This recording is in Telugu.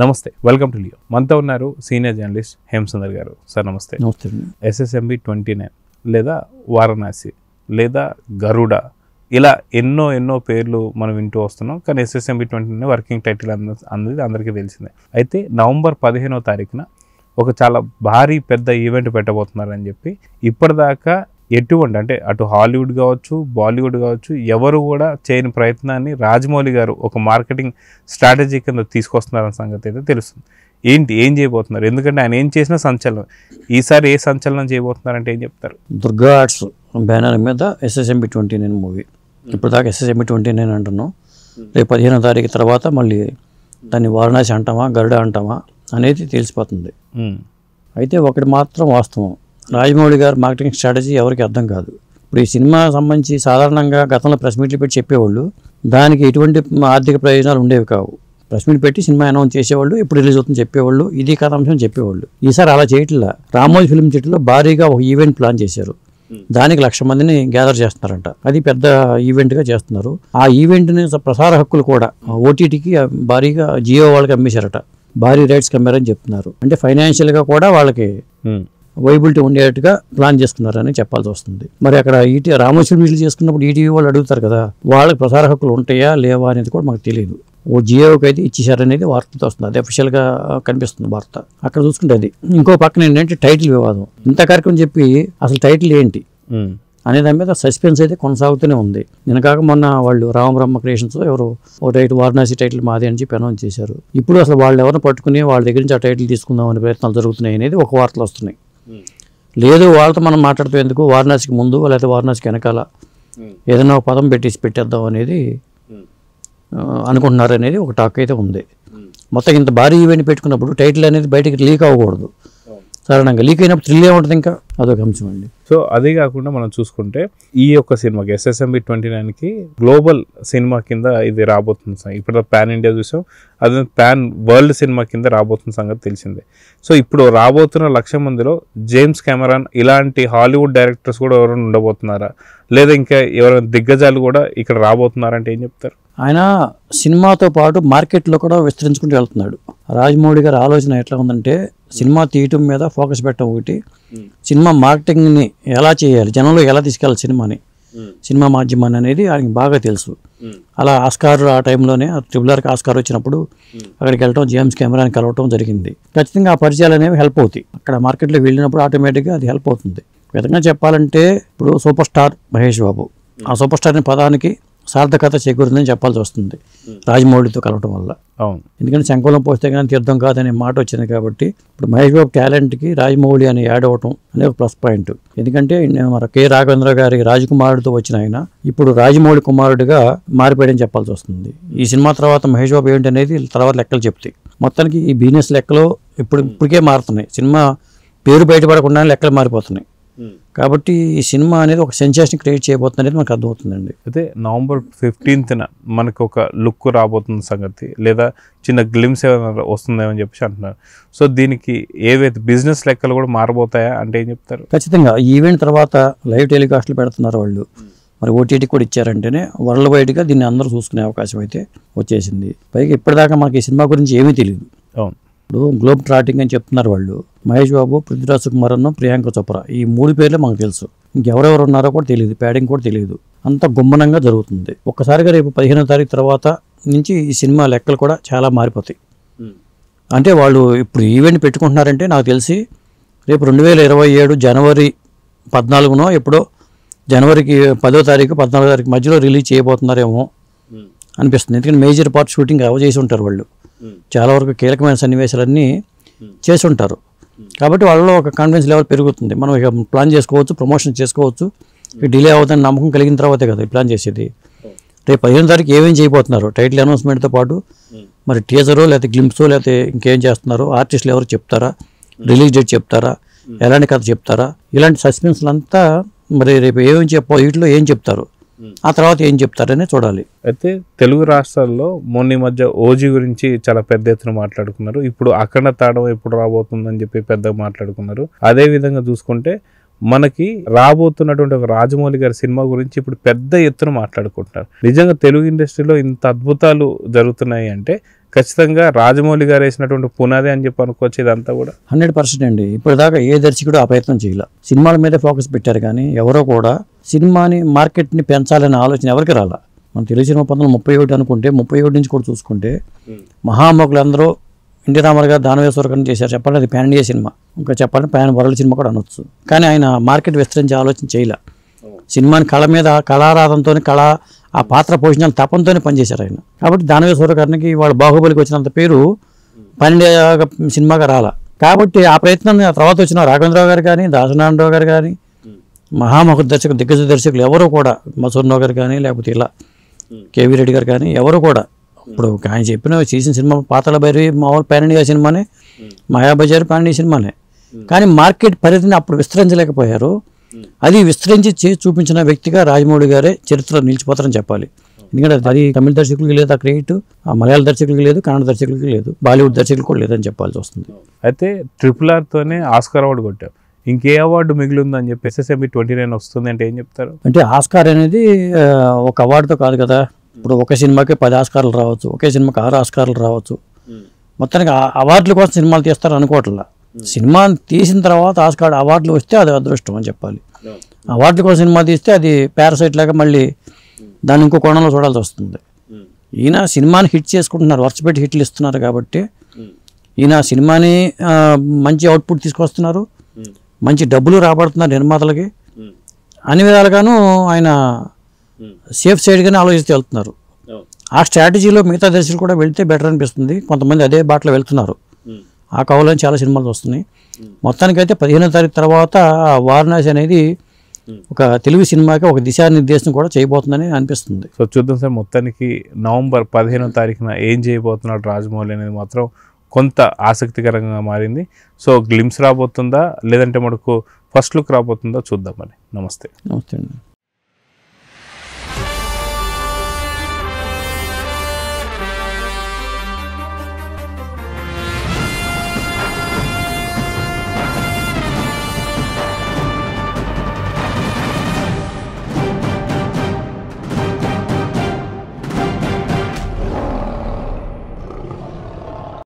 నమస్తే, వెల్కమ్ టు లియో. మనతో ఉన్నారు సీనియర్ జర్నలిస్ట్ హేమసుందర్ గారు. సార్ నమస్తే. నమస్తే. SSMB 29 లేదా వారణాసి లేదా గరుడ ఇలా ఎన్నో పేర్లు మనం వింటూ వస్తున్నాం. కానీ SSMB 29 వర్కింగ్ టైటిల్ అనేది అందరికీ తెలిసిందే. అయితే నవంబర్ 15వ తారీఖున ఒక చాలా భారీ పెద్ద ఈవెంట్ పెట్టబోతున్నారని చెప్పి ఇప్పటిదాకా ఎటువంటి అంటే అటు హాలీవుడ్ కావచ్చు, బాలీవుడ్ కావచ్చు, ఎవరు కూడా చేయని ప్రయత్నాన్ని రాజమౌళి గారు ఒక మార్కెటింగ్ స్ట్రాటజీ కింద తీసుకొస్తున్నారన్న సంగతి అయితే తెలుస్తుంది. ఏం చేయబోతున్నారు? ఎందుకంటే ఆయన ఏం చేసినా సంచలనం. ఈసారి ఏ సంచలనం చేయబోతున్నారంటే ఏం చెప్తారు? దుర్గా ఆర్ట్స్ బ్యానర్ మీద SSMB 29 మూవీ. ఇప్పుడు దాకా SSMB 29 అంటున్నాం. రేపు 15వ తారీఖు తర్వాత మళ్ళీ దాన్ని వారణాసి అంటామా, గరుడ అంటామా అనేది తెలిసిపోతుంది. అయితే ఒకటి మాత్రం వాస్తవం, రాజమౌళి గారు మార్కెటింగ్ స్ట్రాటజీ ఎవరికి అర్థం కాదు. ఇప్పుడు ఈ సినిమా సంబంధించి సాధారణంగా గతంలో ప్రెస్ మీట్లు పెట్టి చెప్పేవాళ్ళు, దానికి ఎటువంటి ఆర్థిక ప్రయోజనాలు ఉండేవి కావు. ప్రెస్ మీట్ పెట్టి సినిమా అనౌన్స్ చేసేవాళ్ళు, ఇప్పుడు రిలీజ్ అవుతుంది చెప్పేవాళ్ళు, ఇది కథాంశం చెప్పేవాళ్ళు. ఈసారి అలా చేయట్లా. రామోజీ ఫిల్మ్ సిటీలో భారీగా ఒక ఈవెంట్ ప్లాన్ చేశారు. దానికి 1,00,000 మందిని గ్యాదర్ చేస్తున్నారంట. అది పెద్ద ఈవెంట్గా చేస్తున్నారు. ఆ ఈవెంట్ని ప్రసార హక్కులు కూడా OTTకి భారీగా జియో వాళ్ళకి అమ్మేశారట. భారీ రైట్స్ అమ్మారని చెప్తున్నారు. అంటే ఫైనాన్షియల్గా కూడా వాళ్ళకి వైబిలిటీ ఉండేట్టుగా ప్లాన్ చేసుకున్నారని చెప్పాల్సి వస్తుంది. మరి అక్కడ రామోజీ ఫిల్మ్ సిటీ చేసుకున్నప్పుడు ఈటీవీ వాళ్ళు అడుగుతారు కదా, వాళ్ళకి ప్రసార హక్కులు ఉంటాయా లేవా అనేది కూడా మాకు తెలియదు. జియోకి అయితే ఇచ్చేసారనేది వార్తతో వస్తుంది. అది అఫీషియల్గా కనిపిస్తుంది వార్త. అక్కడ చూసుకుంటే అది. ఇంకో పక్కన ఏంటంటే టైటిల్ వివాదం. ఇంత కార్యక్రమం చెప్పి అసలు టైటిల్ ఏంటి అనే దాని మీద సస్పెన్స్ అయితే కొనసాగుతూనే ఉంది. నిన్నకాక మొన్న వాళ్ళు రామబ్రహ్మ క్రియేషన్స్ ఎవరు ఒక టైటిల్ వారణాసి టైటిల్ మాది అని చెప్పి అనౌన్స్ చేశారు. ఇప్పుడు అసలు వాళ్ళు ఎవరిని పట్టుకుని వాళ్ళ దగ్గర నుంచి ఆ టైటిల్ తీసుకుందాం అనే ప్రయత్నాలు జరుగుతున్నాయి అనేది ఒక వార్తలు వస్తున్నాయి. లేదు వాళ్ళతో మనం మాట్లాడిపోయేందుకు వారణాసికి ముందు లేకపోతే వారణాసికి వెనకాల ఏదైనా ఒక పదం పెట్టేద్దాం అనేది అనుకుంటున్నారు అనేది ఒక టాక్ అయితే ఉంది. మొత్తం ఇంత భారీ ఈవెంట్ పెట్టుకున్నప్పుడు టైటిల్ అనేది బయటకి లీక్ అవ్వకూడదు. సాధారణంగా లీక్ అయినప్పుడు థ్రిల్ ఏముంటుంది, ఇంకా అదొక అంశం అండి. సో అదే కాకుండా మనం చూసుకుంటే ఈ యొక్క సినిమాకి SSMB 29కి గ్లోబల్ సినిమా కింద ఇది రాబోతుంది. ఇప్పుడు పాన్ ఇండియా చూసాం, అది పాన్ వరల్డ్ సినిమా కింద రాబోతున్న సంగతి తెలిసిందే. సో ఇప్పుడు రాబోతున్న 1,00,000 మందిలో జేమ్స్ కెమెరాన్ ఇలాంటి హాలీవుడ్ డైరెక్టర్స్ కూడా ఎవరైనా ఉండబోతున్నారా, లేదా ఇంకా ఎవరైనా దిగ్గజాలు కూడా ఇక్కడ రాబోతున్నారంటే ఏం చెప్తారు? ఆయన సినిమాతో పాటు మార్కెట్లో కూడా విస్తరించుకుంటూ వెళ్తున్నాడు. రాజమౌళి గారి ఆలోచన ఎట్లా ఉందంటే, సినిమా తీయటం మీద ఫోకస్ పెట్టడం ఒకటి, సినిమా మార్కెటింగ్ని ఎలా చేయాలి, జనంలో ఎలా తీసుకెళ్ళాలి సినిమా మాధ్యమాన్ని అనేది ఆయనకి బాగా తెలుసు. అలా ఆస్కార్ ఆ టైంలోనే RRRకి ఆస్కార్ వచ్చినప్పుడు అక్కడికి వెళ్ళటం, జేమ్స్ కెమెరాని కలవటం జరిగింది. ఖచ్చితంగా ఆ పరిచయాలు అనేవి హెల్ప్ అవుతాయి. అక్కడ మార్కెట్లోకి వెళ్ళినప్పుడు ఆటోమేటిక్గా అది హెల్ప్ అవుతుంది. విధంగా చెప్పాలంటే ఇప్పుడు సూపర్ స్టార్ మహేష్ బాబు, ఆ సూపర్ స్టార్ అనే పదానికి సార్థకత చేకూరిందని చెప్పాల్సి వస్తుంది రాజమౌళితో కలవటం వల్ల. అవును, ఎందుకంటే శంకులం పోస్తే కానీ తీర్థం కాదనే మాట వచ్చింది కాబట్టి ఇప్పుడు మహేష్ బాబు టాలెంట్కి రాజమౌళి అని యాడ్ అవ్వటం అనేది ఒక ప్లస్ పాయింట్. ఎందుకంటే మన K. రాఘవేంద్ర గారి రాజకుమారుడితో వచ్చిన ఆయన ఇప్పుడు రాజమౌళి కుమారుడిగా మారిపోయాడని చెప్పాల్సి వస్తుంది. ఈ సినిమా తర్వాత మహేష్ బాబు ఏంటి అనేది తర్వాత లెక్కలు చెప్తాయి. మొత్తానికి ఈ బిజినెస్ లెక్కలు ఇప్పటికే మారుతున్నాయి. సినిమా పేరు బయటపడకుండా లెక్కలు మారిపోతున్నాయి. కాబట్టి ఈ సినిమా అనేది ఒక సెన్సేషన్ క్రియేట్ చేయబోతుంది అనేది మనకు అర్థమవుతుందండి. అయితే నవంబర్ 15న మనకు ఒక లుక్ రాబోతున్న సంగతి, లేదా చిన్న గ్లిమ్స్ ఏమైనా వస్తుందేమని చెప్పేసి అంటున్నారు. సో దీనికి ఏవైతే బిజినెస్ లెక్కలు కూడా మారబోతాయా అంటే ఏం చెప్తారు? ఖచ్చితంగా ఈవెంట్ తర్వాత లైవ్ టెలికాస్ట్లు పెడుతున్నారు వాళ్ళు. మరి OTT కూడా ఇచ్చారంటేనే వరల్డ్ వైడ్గా దీన్ని అందరూ చూసుకునే అవకాశం అయితే వచ్చేసింది. పైగా ఇప్పటిదాకా మనకి ఈ సినిమా గురించి ఏమీ తెలియదు. అవును, ఇప్పుడు గ్లోబ్ ట్రాటింగ్ అని చెప్తున్నారు వాళ్ళు. మహేష్ బాబు, పృథ్వీరాజ్ సుకుమారన్, ప్రియాంక చోప్రా, ఈ 3 పేర్లే మనకు తెలుసు. ఇంకెవరెవరు ఉన్నారో కూడా తెలియదు, ప్యాడింగ్ కూడా తెలియదు. అంత గుమ్మనంగా జరుగుతుంది. ఒక్కసారిగా రేపు 15వ తారీఖు తర్వాత నుంచి ఈ సినిమా లెక్కలు కూడా చాలా మారిపోతాయి. అంటే వాళ్ళు ఇప్పుడు ఈవెంట్ పెట్టుకుంటున్నారంటే నాకు తెలిసి రేపు 2027 జనవరి 14నో ఎప్పుడో, జనవరికి 10వ తారీఖు 14వ తారీఖు మధ్యలో రిలీజ్ చేయబోతున్నారేమో అనిపిస్తుంది. ఎందుకంటే మేజర్ పార్ట్ షూటింగ్ చేసి ఉంటారు వాళ్ళు. చాలా వరకు కీలకమైన సన్నివేశాలన్నీ చేసి ఉంటారు. కాబట్టి వాళ్ళలో ఒక కాన్ఫిడెన్స్ లెవెల్ పెరుగుతుంది. మనం ఇక ప్లాన్ చేసుకోవచ్చు, ప్రమోషన్ చేసుకోవచ్చు. డిలే అవుతుందని నమ్మకం కలిగిన తర్వాతే కదా ప్లాన్ చేసేది. రేపు 15వ తారీఖు ఏమేమి చేయబోతున్నారు, టైటిల్ అనౌన్స్మెంట్తో పాటు మరి టీజరో లేకపోతే గ్లింప్సో లేకపోతే ఇంకేం చేస్తున్నారో, ఆర్టిస్టులు ఎవరు చెప్తారా, రిలీజ్ డేట్ చెప్తారా, ఎలాంటి కథ చెప్తారా, ఇలాంటి సస్పెన్స్లు అంతా మరి రేపు వీటిలో ఏం చెప్తారు, ఆ తర్వాత ఏం చెప్తారనే చూడాలి. అయితే తెలుగు రాష్ట్రాల్లో మొన్న మధ్య ఓజీ గురించి చాలా పెద్ద ఎత్తున మాట్లాడుకున్నారు. ఇప్పుడు అఖండ తాండవం ఎప్పుడు రాబోతుందని చెప్పి పెద్దగా మాట్లాడుకున్నారు. అదే విధంగా చూసుకుంటే మనకి రాబోతున్నటువంటి ఒక రాజమౌళి గారి సినిమా గురించి ఇప్పుడు పెద్ద ఎత్తున మాట్లాడుకుంటున్నారు. నిజంగా తెలుగు ఇండస్ట్రీలో ఇంత అద్భుతాలు జరుగుతున్నాయి అంటే ఖచ్చితంగా రాజమౌళి గారు వేసినటువంటి పునాది అని చెప్పి అనుకోవచ్చు. ఇదంతా కూడా 100% అండి. ఇప్పటిదాకా ఏ దర్శకుడు ఆ ప్రయత్నం చేయాల. సినిమాల మీద ఫోకస్ పెట్టారు కానీ ఎవరో కూడా సినిమాని మార్కెట్ని పెంచాలనే ఆలోచన ఎవరికి రాల. మన తెలుగు సినిమా 1931 అనుకుంటే 31 నుంచి కూడా చూసుకుంటే మహామగులందరూ ఎన్టీ రామారావు గారు దానవేశ్వరకరణ చేశారు. చెప్పండి, అది పాన్ ఇండియా సినిమా. ఇంకా చెప్పండి పాన్ వరల్డ్ సినిమా కూడా అనొచ్చు. కానీ ఆయన మార్కెట్ విస్తరించే ఆలోచన చేయలే. సినిమాని కళ మీద కళారాధంతో ఆ పాత్ర పోషణాలు తపంతోనే పనిచేశారు ఆయన. కాబట్టి దానవేశ్వరకరణకి వాళ్ళ బాహుబలికి వచ్చినంత పేరు పాన్ ఇండియా సినిమాగా రాలా. కాబట్టి ఆ ప్రయత్నాన్ని ఆ తర్వాత వచ్చిన రాఘవేంద్రరావు గారు కానీ, దాసనారాయణరావు గారు కానీ, మహామహు దర్శకులు, దిగ్గజ దర్శకులు ఎవరో కూడా, మసూర్రావు గారు కానీ, లేకపోతే ఇలా కేవీ రెడ్డి గారు కానీ ఎవరు కూడా ఇప్పుడు ఆయన చెప్పిన చేసిన సినిమా పాతాళ భైరవి మామూలు పాన్ ఇండియా సినిమానే, మాయాబజార్ పాన్ ఇండియా సినిమానే. కానీ మార్కెట్ పరిధిని అప్పుడు విస్తరించలేకపోయారు. అది విస్తరించి చేసి చూపించిన వ్యక్తిగా రాజమౌళి గారే చరిత్రలో నిలిచిపోతారని చెప్పాలి. ఎందుకంటే అది తమిళ దర్శకులకి లేదు ఆ క్రెడిట్, మలయాళ దర్శకులకి లేదు, కన్నడ దర్శకులకి లేదు, బాలీవుడ్ దర్శకులు కూడా లేదని చెప్పాల్సి వస్తుంది. అయితే RRR తోనే ఆస్కార్ అవార్డు కొట్టావు. ఇంకే అవార్డు మిగిలి ఉందని చెప్పి SSMB 29 వస్తుంది అంటే ఏం చెప్తారు? అంటే ఆస్కార్ అనేది ఒక అవార్డుతో కాదు కదా. ఇప్పుడు ఒక సినిమాకి 10 ఆస్కార్లు రావచ్చు, ఒకే సినిమాకి 6 ఆస్కార్లు రావచ్చు. మొత్తానికి అవార్డుల కోసం సినిమాలు తీస్తారు అనుకోవట్లా. సినిమా తీసిన తర్వాత ఆస్కార్ అవార్డులు వస్తే అది అదృష్టం అని చెప్పాలి. అవార్డుల కోసం సినిమా తీస్తే అది పారాసైట్ లాగా మళ్ళీ దాన్ని ఇంకో కోణంలో చూడాల్సి వస్తుంది. ఈయన సినిమాని హిట్ చేసుకుంటున్నారు, వరుసపెట్టి హిట్లు ఇస్తున్నారు కాబట్టి ఈయన సినిమాని మంచి అవుట్పుట్ తీసుకొస్తున్నారు, మంచి డబ్బులు రాబడుతున్నారు నిర్మాతలకి. అన్ని విధాలుగాను ఆయన సేఫ్ సైడ్గానే ఆలోచిస్తూ వెళ్తున్నారు. ఆ స్ట్రాటజీలో మిగతా దర్శకులు కూడా వెళ్తే బెటర్ అనిపిస్తుంది. కొంతమంది అదే బాటలో వెళ్తున్నారు. ఆ కవులో చాలా సినిమాలు వస్తున్నాయి. మొత్తానికైతే 15వ తారీఖు తర్వాత వారణాసి అనేది ఒక తెలుగు సినిమాకి ఒక దిశానిర్దేశం కూడా చేయబోతుందని అనిపిస్తుంది. సో చూద్దాం సార్. మొత్తానికి నవంబర్ 15వ తారీఖున ఏం చేయబోతున్నాడు రాజమౌళి అనేది మాత్రం కొంత ఆసక్తికరంగా మారింది. సో గ్లిమ్స్ రాబోతుందా లేదంటే మనకు ఫస్ట్ లుక్ రాబోతుందా చూద్దాం. మరి నమస్తే. నమస్తే అండి.